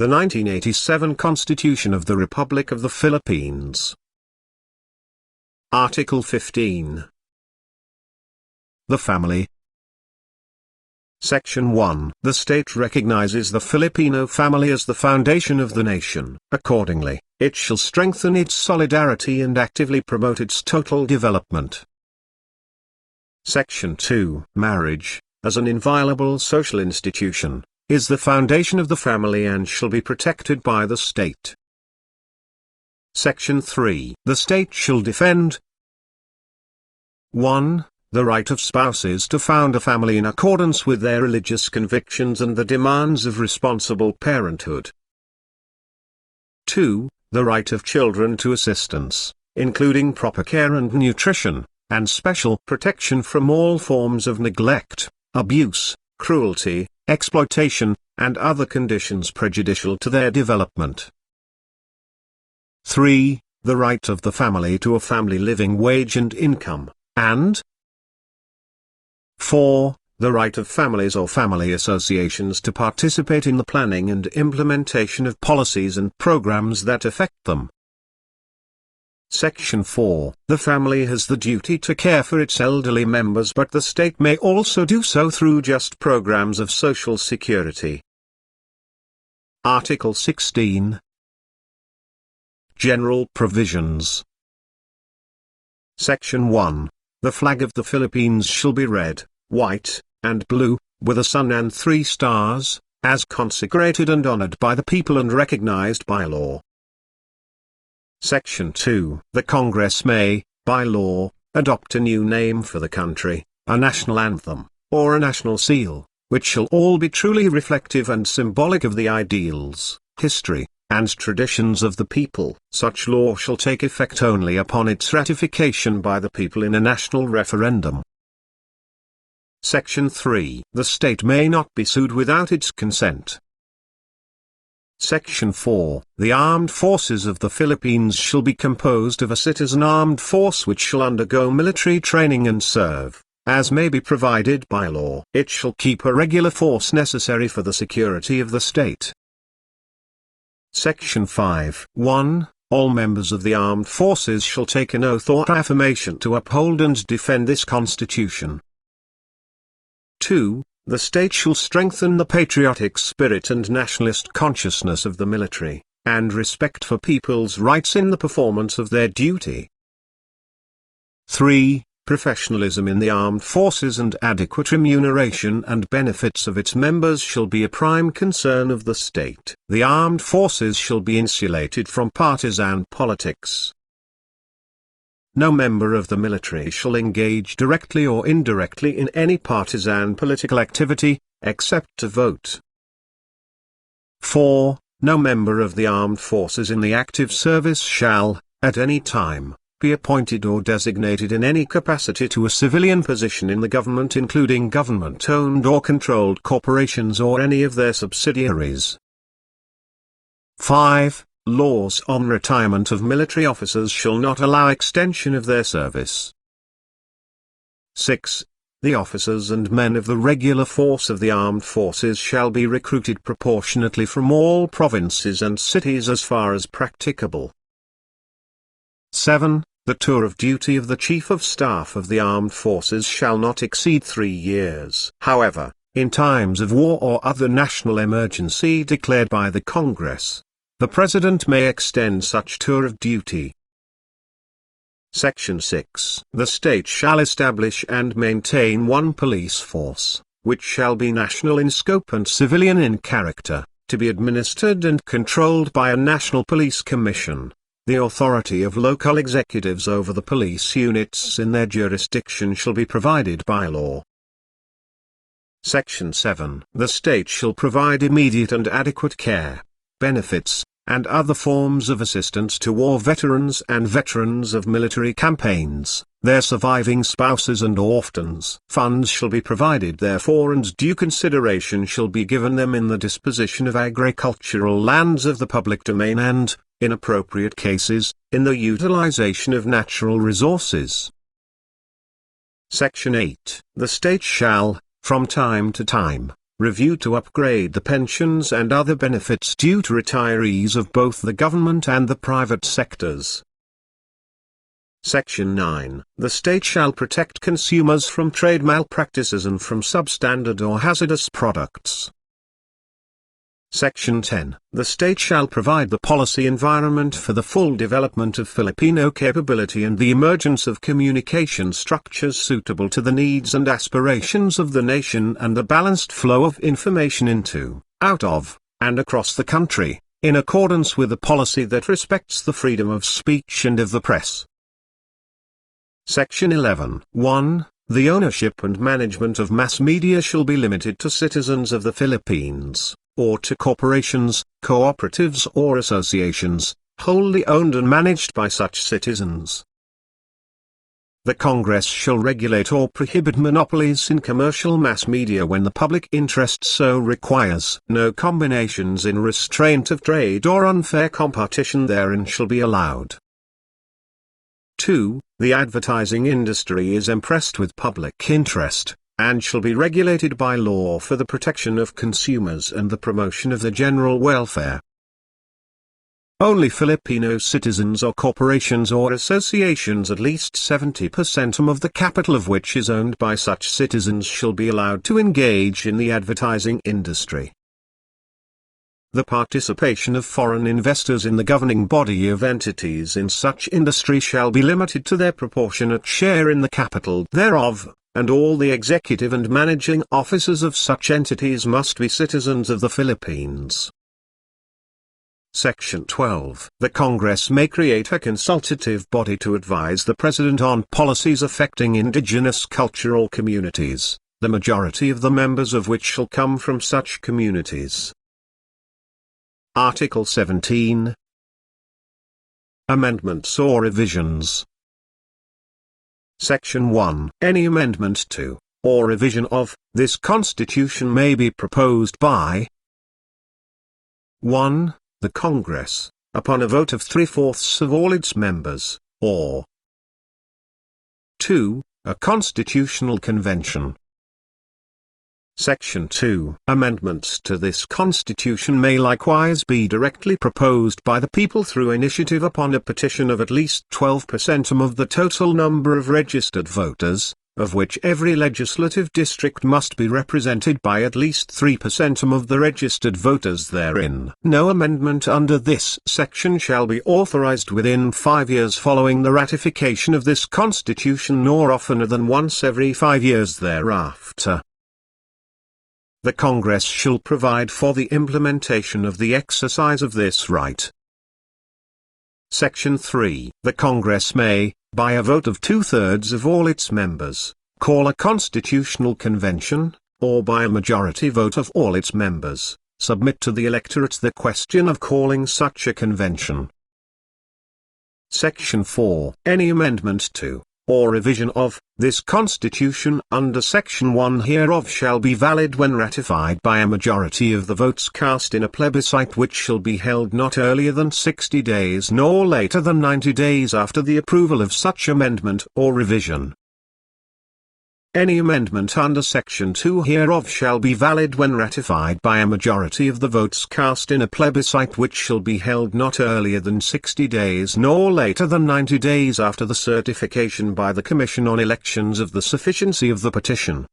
The 1987 Constitution of the Republic of the Philippines. Article 15. The family. Section 1. The state recognizes the Filipino family as the foundation of the nation. Accordingly, it shall strengthen its solidarity and actively promote its total development. Section 2. Marriage, as an inviolable social institution, is the foundation of the family and shall be protected by the state. Section 3. The state shall defend 1. The right of spouses to found a family in accordance with their religious convictions and the demands of responsible parenthood. 2. The right of children to assistance, including proper care and nutrition, and special protection from all forms of neglect, abuse, cruelty, exploitation, and other conditions prejudicial to their development. 3. The right of the family to a family living wage and income, and 4. The right of families or family associations to participate in the planning and implementation of policies and programs that affect them. Section 4. The family has the duty to care for its elderly members, but the state may also do so through just programs of social security. Article 16. General Provisions. Section 1. The flag of the Philippines shall be red, white, and blue, with a sun and 3 stars, as consecrated and honored by the people and recognized by law. Section 2. The Congress may, by law, adopt a new name for the country, a national anthem, or a national seal, which shall all be truly reflective and symbolic of the ideals, history, and traditions of the people. Such law shall take effect only upon its ratification by the people in a national referendum. Section 3. The state may not be sued without its consent. Section 4. The armed forces of the Philippines shall be composed of a citizen armed force which shall undergo military training and serve, as may be provided by law. It shall keep a regular force necessary for the security of the state. Section 5. 1. All members of the armed forces shall take an oath or affirmation to uphold and defend this Constitution. 2. The state shall strengthen the patriotic spirit and nationalist consciousness of the military, and respect for people's rights in the performance of their duty. 3. Professionalism in the armed forces and adequate remuneration and benefits of its members shall be a prime concern of the state. The armed forces shall be insulated from partisan politics. No member of the military shall engage directly or indirectly in any partisan political activity, except to vote. 4. No member of the armed forces in the active service shall, at any time, be appointed or designated in any capacity to a civilian position in the government, including government-owned or controlled corporations or any of their subsidiaries. 5. Laws on retirement of military officers shall not allow extension of their service. 6. The officers and men of the regular force of the armed forces shall be recruited proportionately from all provinces and cities as far as practicable. 7. The tour of duty of the Chief of Staff of the Armed Forces shall not exceed 3 years. However, in times of war or other national emergency declared by the Congress, the President may extend such tour of duty. Section 6. The state shall establish and maintain one police force, which shall be national in scope and civilian in character, to be administered and controlled by a National Police Commission. The authority of local executives over the police units in their jurisdiction shall be provided by law. Section 7. The state shall provide immediate and adequate care, benefits, and other forms of assistance to war veterans and veterans of military campaigns, their surviving spouses and orphans. Funds shall be provided therefor and due consideration shall be given them in the disposition of agricultural lands of the public domain and, in appropriate cases, in the utilization of natural resources. Section 8. The state shall, from time to time, review to upgrade the pensions and other benefits due to retirees of both the government and the private sectors. Section 9. The state shall protect consumers from trade malpractices and from substandard or hazardous products. Section 10. The state shall provide the policy environment for the full development of Filipino capability and the emergence of communication structures suitable to the needs and aspirations of the nation and the balanced flow of information into, out of, and across the country, in accordance with a policy that respects the freedom of speech and of the press. Section 11. 1. The ownership and management of mass media shall be limited to citizens of the Philippines, or to corporations, cooperatives or associations, wholly owned and managed by such citizens. The Congress shall regulate or prohibit monopolies in commercial mass media when the public interest so requires. No combinations in restraint of trade or unfair competition therein shall be allowed. 2. The advertising industry is impressed with public interest, and shall be regulated by law for the protection of consumers and the promotion of the general welfare. Only Filipino citizens or corporations or associations at least 70% of the capital of which is owned by such citizens shall be allowed to engage in the advertising industry. The participation of foreign investors in the governing body of entities in such industry shall be limited to their proportionate share in the capital thereof, and all the executive and managing officers of such entities must be citizens of the Philippines. Section 12. The Congress may create a consultative body to advise the President on policies affecting indigenous cultural communities, the majority of the members of which shall come from such communities. Article 17. Amendments or revisions. Section 1. Any amendment to, or revision of, this Constitution may be proposed by 1. The Congress, upon a vote of 3/4 of all its members, or 2. A Constitutional Convention. Section 2. Amendments to this Constitution may likewise be directly proposed by the people through initiative upon a petition of at least 12% of the total number of registered voters, of which every legislative district must be represented by at least 3% of the registered voters therein. No amendment under this section shall be authorized within 5 years following the ratification of this Constitution, nor oftener than once every 5 years thereafter. The Congress shall provide for the implementation of the exercise of this right. Section 3. The Congress may, by a vote of 2/3 of all its members, call a constitutional convention, or by a majority vote of all its members, submit to the electorate the question of calling such a convention. Section 4. Any amendment to, or revision of, this Constitution under Section 1 hereof shall be valid when ratified by a majority of the votes cast in a plebiscite, which shall be held not earlier than 60 days nor later than 90 days after the approval of such amendment or revision. Any amendment under Section 2 hereof shall be valid when ratified by a majority of the votes cast in a plebiscite, which shall be held not earlier than 60 days nor later than 90 days after the certification by the Commission on Elections of the sufficiency of the petition.